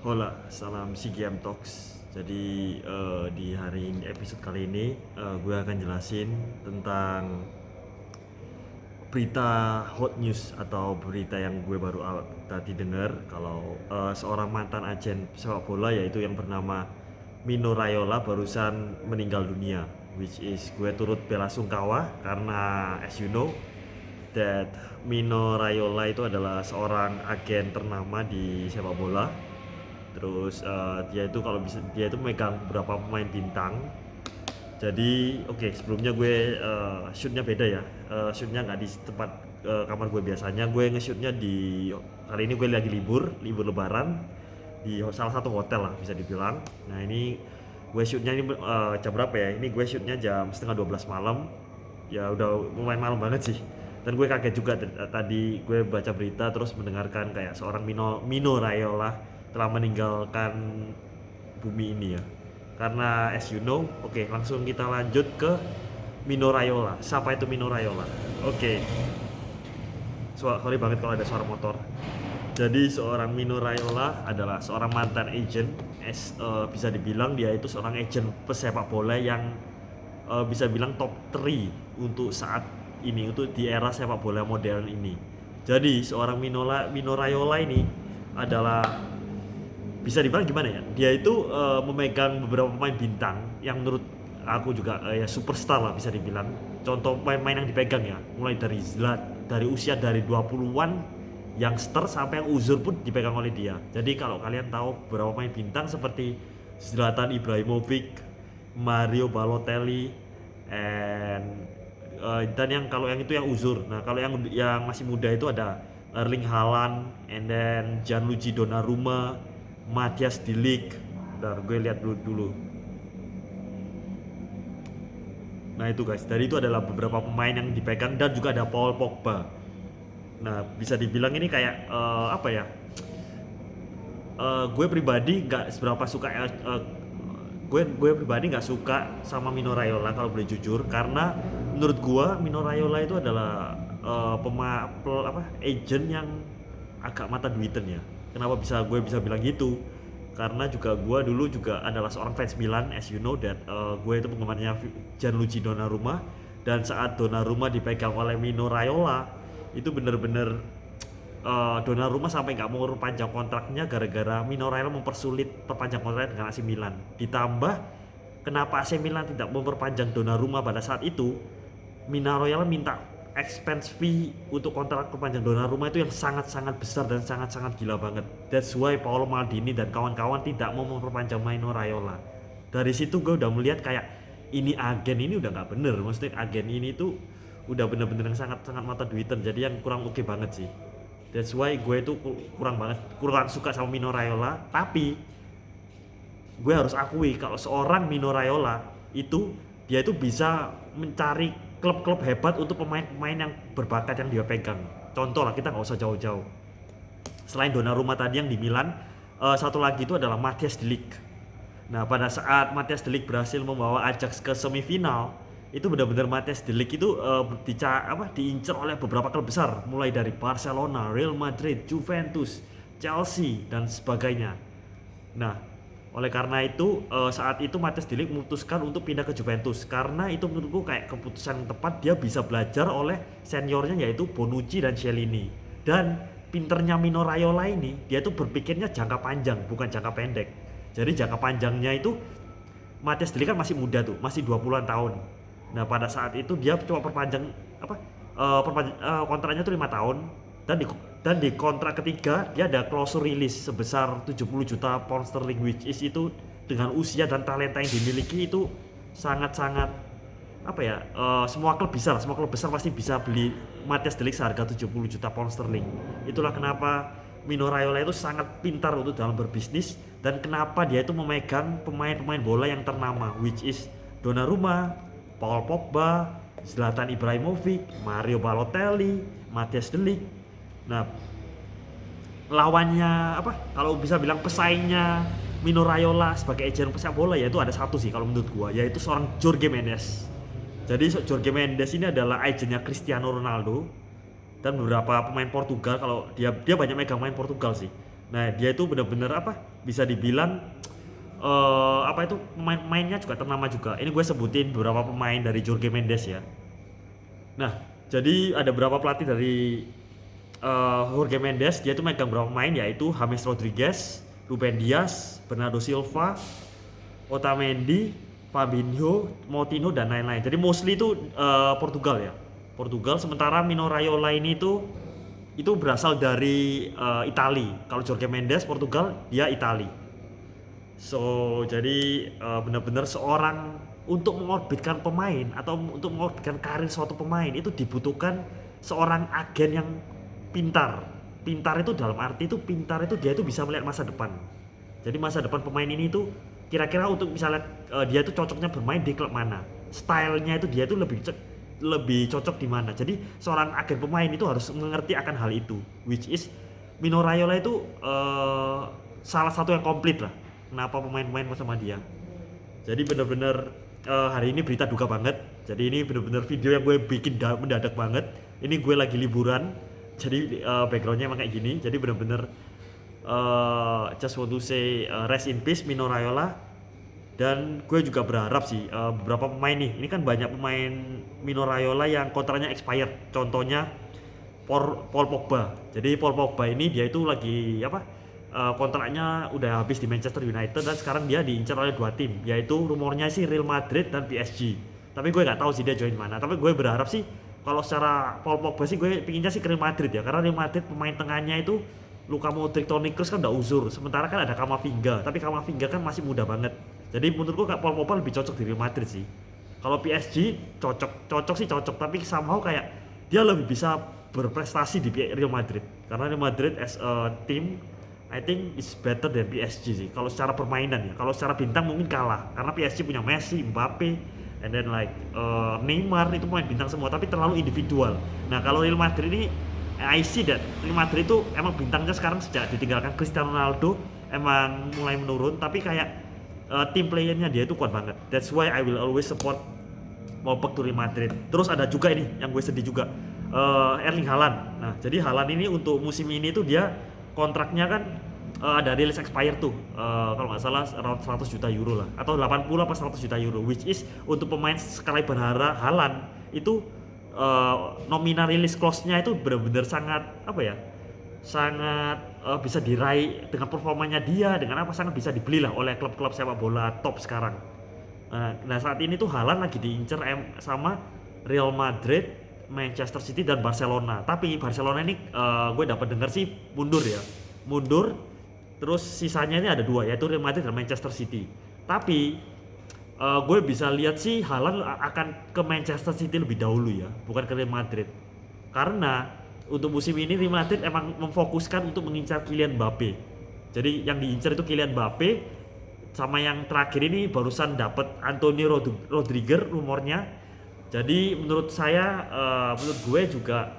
Hola, salam CGM Talks. Jadi di hari ini, episode kali ini gue akan jelasin tentang berita hot news atau berita yang gue baru tadi dengar kalau seorang mantan agen sepak bola yaitu yang bernama Mino Raiola barusan meninggal dunia, which is gue turut bela sungkawa karena as you know that Mino Raiola itu adalah seorang agen ternama di sepak bola. Terus dia itu kalau bisa dia itu megang beberapa pemain bintang. Jadi sebelumnya gue shootnya beda ya. Shootnya nggak di tempat kamar gue biasanya. Gue nge-shootnya di kali ini gue lagi libur lebaran di salah satu hotel lah bisa dibilang. Nah ini gue shootnya ini jam berapa ya? Ini gue shootnya jam setengah 12 malam. Ya udah lumayan malam banget sih. Dan gue kaget juga tadi gue baca berita terus mendengarkan kayak seorang Mino Raiola telah meninggalkan bumi ini ya. Karena as you know, langsung kita lanjut ke Mino Raiola. Siapa itu Mino Raiola? Sorry banget kalau ada suara motor. Jadi seorang Mino Raiola adalah seorang mantan agent, bisa dibilang dia itu seorang agent pesepak bola yang bisa bilang top 3 untuk saat ini, untuk di era sepak bola modern ini. Jadi seorang Mino Raiola ini adalah bisa dibilang gimana ya, dia itu memegang beberapa pemain bintang yang menurut aku juga ya superstar lah bisa dibilang. Contoh pemain yang dipegang ya, mulai dari dari usia dari 20-an youngster sampai yang uzur pun dipegang oleh dia. Jadi kalau kalian tahu beberapa pemain bintang seperti Zlatan Ibrahimovic, Mario Balotelli, dan yang kalau yang itu yang uzur. Nah kalau yang masih muda itu ada Erling Haaland, and then Gianluigi Donnarumma, Matthias de Ligt. Bentar, gue lihat dulu. Nah itu guys, dari itu adalah beberapa pemain yang dipegang dan juga ada Paul Pogba. Nah bisa dibilang ini kayak apa ya? Gue pribadi nggak seberapa suka gue pribadi nggak suka sama Mino Raiola kalau boleh jujur, karena menurut gue Mino Raiola itu adalah agent yang agak mata duiten ya. Kenapa gue bisa bilang gitu? Karena juga gue dulu juga adalah seorang fans Milan, as you know that gue itu penggemarnya Gianluigi Donnarumma, dan saat Donnarumma dipegang oleh Mino Raiola itu bener-bener Donnarumma sampai nggak mau perpanjang kontraknya gara-gara Mino Raiola mempersulit perpanjang kontrak dengan AC Milan. Ditambah kenapa AC Milan tidak memperpanjang Donnarumma pada saat itu, Mino Raiola minta expense fee untuk kontrak perpanjang Donnarumma itu yang sangat-sangat besar dan sangat-sangat gila banget. That's why Paolo Maldini dan kawan-kawan tidak mau memperpanjang Mino Raiola. Dari situ gue udah melihat kayak ini agen ini udah nggak bener. Maksudnya agen ini tuh udah bener-bener yang sangat-sangat mata duitan, jadi yang kurang oke banget sih. That's why gue itu kurang suka sama Mino Raiola. Tapi gue harus akui kalau seorang Mino Raiola itu dia itu bisa mencari klub-klub hebat untuk pemain-pemain yang berbakat yang dia pegang. Contoh lah, kita nggak usah jauh-jauh. Selain Donnarumma tadi yang di Milan, satu lagi itu adalah Matthias de Ligt. Nah pada saat Matthias de Ligt berhasil membawa Ajax ke semifinal, itu benar-benar Matthias de Ligt itu diincar oleh beberapa klub besar, mulai dari Barcelona, Real Madrid, Juventus, Chelsea dan sebagainya. Nah oleh karena itu saat itu Matthias de Ligt memutuskan untuk pindah ke Juventus, karena itu menurutku kayak keputusan yang tepat. Dia bisa belajar oleh seniornya yaitu Bonucci dan Chiellini. Dan pinternya Mino Raiola ini, dia tuh berpikirnya jangka panjang bukan jangka pendek. Jadi jangka panjangnya itu, Matthias de Ligt kan masih muda tuh, masih 20-an tahun. Nah pada saat itu dia coba perpanjang kontraknya tuh 5 tahun, dan di kontrak ketiga dia ada klausul rilis sebesar 70 juta pound sterling, which is itu dengan usia dan talenta yang dimiliki itu sangat-sangat semua klub besar pasti bisa beli Matthias de Ligt seharga 70 juta pound sterling. Itulah kenapa Mino Raiola itu sangat pintar untuk dalam berbisnis, dan kenapa dia itu memegang pemain-pemain bola yang ternama, which is Donnarumma, Paul Pogba, Zlatan Ibrahimovic, Mario Balotelli, Matthias de Ligt. Nah, lawannya kalau bisa bilang pesaingnya Mino Raiola sebagai agen pesepak bola yaitu ada satu sih kalau menurut gua, yaitu seorang Jorge Mendes. Jadi Jorge Mendes ini adalah agennya Cristiano Ronaldo dan beberapa pemain Portugal. Kalau dia banyak megang pemain Portugal sih. Nah dia itu bener-bener apa, bisa dibilang apa itu, pemain-pemainnya juga ternama juga. Ini gue sebutin beberapa pemain dari Jorge Mendes ya. Nah, jadi ada beberapa pelatih dari Jorge Mendes, dia tuh megang beberapa pemain, yaitu James Rodriguez, Ruben Dias, Bernardo Silva, Otamendi, Fabinho, Moutinho dan lain-lain. Jadi mostly itu Portugal ya. Portugal, sementara Mino Raiola ini itu berasal dari Itali. Kalau Jorge Mendes Portugal, dia Itali. So, jadi benar-benar seorang untuk mengorbitkan pemain atau untuk mengorbitkan karir suatu pemain itu dibutuhkan seorang agen yang pintar. Pintar itu dalam arti itu pintar itu dia itu bisa melihat masa depan. Jadi masa depan pemain ini tuh kira-kira untuk misalnya dia tuh cocoknya bermain di klub mana. Stylenya itu dia tuh lebih cocok di mana. Jadi seorang agen pemain itu harus mengerti akan hal itu, which is Mino Raiola itu salah satu yang komplit lah. Kenapa pemain-pemain sama dia? Jadi bener-bener hari ini berita duka banget. Jadi ini bener-bener video yang gue bikin mendadak banget. Ini gue lagi liburan, jadi backgroundnya emang kayak gini. Jadi bener-bener just want to say rest in peace Mino Raiola. Dan gue juga berharap sih beberapa pemain nih, ini kan banyak pemain Mino Raiola yang kontraknya expired. Contohnya Paul Pogba. Jadi Paul Pogba ini dia itu lagi apa? Kontraknya udah habis di Manchester United dan sekarang dia diincar oleh dua tim, yaitu rumornya sih Real Madrid dan PSG. Tapi gue nggak tahu sih dia join mana. Tapi gue berharap sih kalau secara Paul Pogba sih gue pinginnya sih ke Real Madrid ya, karena Real Madrid pemain tengahnya itu Luka Modric, Toni Kroos kan udah uzur. Sementara kan ada Camavinga, tapi Camavinga kan masih muda banget. Jadi menurutku Paul Pogba lebih cocok di Real Madrid sih. Kalau PSG cocok sih cocok, tapi somehow kayak dia lebih bisa berprestasi di Real Madrid. Karena Real Madrid as a team I think is better than PSG sih. Kalau secara permainan ya, kalau secara bintang mungkin kalah. Karena PSG punya Messi, Mbappe, and then like Neymar itu pemain bintang semua, tapi terlalu individual. Nah kalau Real Madrid ini, I see that Real Madrid itu emang bintangnya sekarang sejak ditinggalkan Cristiano Ronaldo emang mulai menurun, tapi kayak tim playernya dia itu kuat banget. That's why I will always support Mopek to Real Madrid. Terus ada juga ini yang gue sedih juga, Erling Haaland. Nah jadi Haaland ini untuk musim ini tuh dia kontraknya kan ada release expire tuh, kalau nggak salah around 100 juta euro lah, atau 80 apa 100 juta euro, which is untuk pemain sekaliber Haaland itu nominal release clause-nya itu benar-benar sangat apa ya, sangat bisa diraih dengan performanya dia, dengan apa sangat bisa dibeli lah oleh klub-klub sepak bola top sekarang. Nah saat ini tuh Haaland lagi diincar sama Real Madrid, Manchester City dan Barcelona. Tapi Barcelona ini gue dapat dengar sih mundur. Terus sisanya ini ada dua, yaitu Real Madrid dan Manchester City. Tapi gue bisa lihat sih Haaland akan ke Manchester City lebih dahulu ya, bukan ke Real Madrid. Karena untuk musim ini Real Madrid emang memfokuskan untuk mengincar Kylian Mbappe. Jadi yang diincar itu Kylian Mbappe, sama yang terakhir ini barusan dapat Antonio Rodriguez rumornya. Jadi menurut saya, menurut gue juga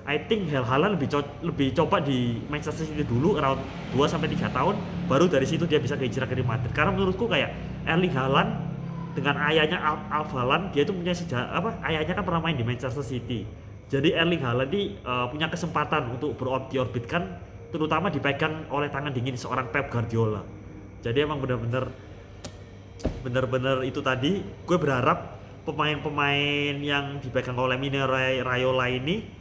I think Haaland lebih coba di Manchester City dulu around 2-3 tahun, baru dari situ dia bisa kehijrah ke Real Madrid. Karena menurutku kayak Erling Haaland dengan ayahnya Alf Haaland, dia itu punya sejarah apa? Ayahnya kan pernah main di Manchester City. Jadi Erling Haaland ini punya kesempatan untuk diorbitkan, terutama dipegang oleh tangan dingin seorang Pep Guardiola. Jadi emang benar-benar itu tadi, gue berharap pemain-pemain yang dipegang oleh Mino Raiola ini,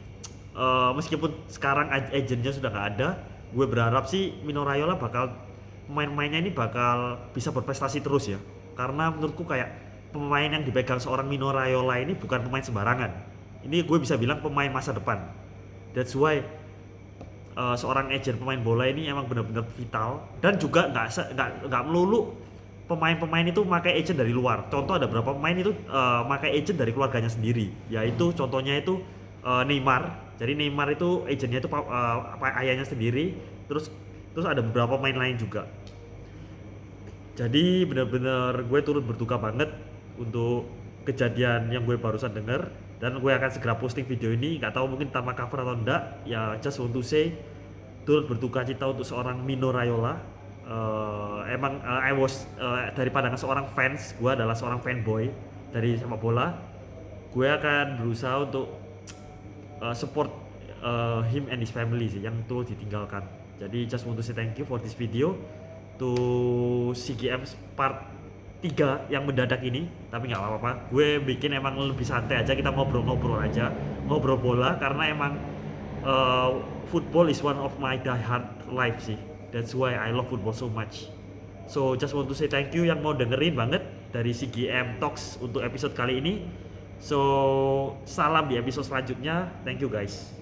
meskipun sekarang agennya sudah nggak ada, gue berharap sih Mino Raiola pemain-pemainnya ini bakal bisa berprestasi terus ya. Karena menurutku kayak pemain yang dipegang seorang Mino Raiola ini bukan pemain sembarangan. Ini gue bisa bilang pemain masa depan. That's why seorang agent pemain bola ini emang benar-benar vital, dan juga nggak melulu pemain-pemain itu pakai agent dari luar. Contoh ada beberapa pemain itu pakai agent dari keluarganya sendiri, yaitu contohnya itu Neymar. Jadi Neymar itu agennya itu ayahnya sendiri. Terus ada beberapa pemain lain juga. Jadi benar-benar gue turut berduka banget untuk kejadian yang gue barusan dengar, dan gue akan segera posting video ini. Nggak tahu mungkin tanpa cover atau enggak ya, just want to say turut berduka cita untuk seorang Mino Raiola. I was dari pandangan seorang fans, gue adalah seorang fanboy dari sepak bola. Gue akan berusaha untuk support him and his family sih yang turut ditinggalkan. Jadi just want to say thank you for this video to CGM part 3 yang mendadak ini. Tapi nggak apa-apa, gue bikin emang lebih santai aja, kita ngobrol-ngobrol aja, ngobrol bola, karena emang football is one of my diehard life sih. That's why I love football so much. So just want to say thank you yang mau dengerin banget dari CGM Talks untuk episode kali ini. So salam di episode selanjutnya. Thank you guys.